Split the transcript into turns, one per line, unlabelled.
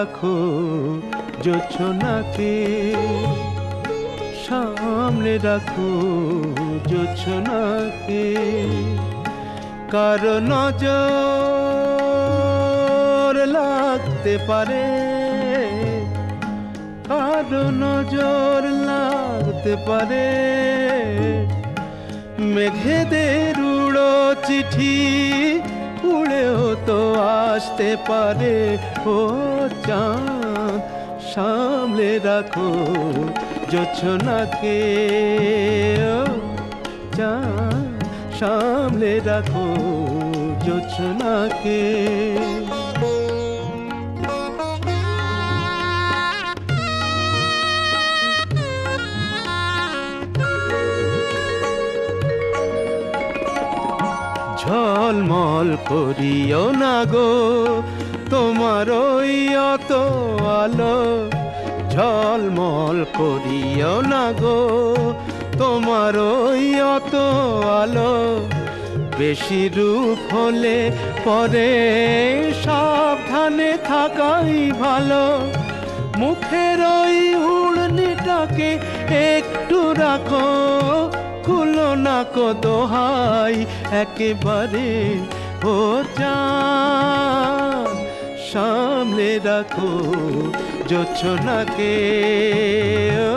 রাখো জোছনাকে, সামলে রাখো জোছনাকে। কারো নজর লাগতে পারে, কারো নজর লাগতে পারে। মেঘেদের উড়ো চিঠি উড়েও তো আসতে পারে। ও চাঁদ সামলে রাখো জোছনাকে, ও চাঁদ সামলে রাখো জোছনাকে। ঝলমল করিও না গো তোমার ওই অত আলো, ঝলমল করিও না গো তোমার ওই অত আলো। বেশি রূপ হলে পরে সাবধানে থাকাই ভালো। মুখের ওই উড়নিটাকে একটু রাখো, খুলো না কো দোহাই একেবারে। ও চাঁদ সামলে রাখো জোছনাকে, ও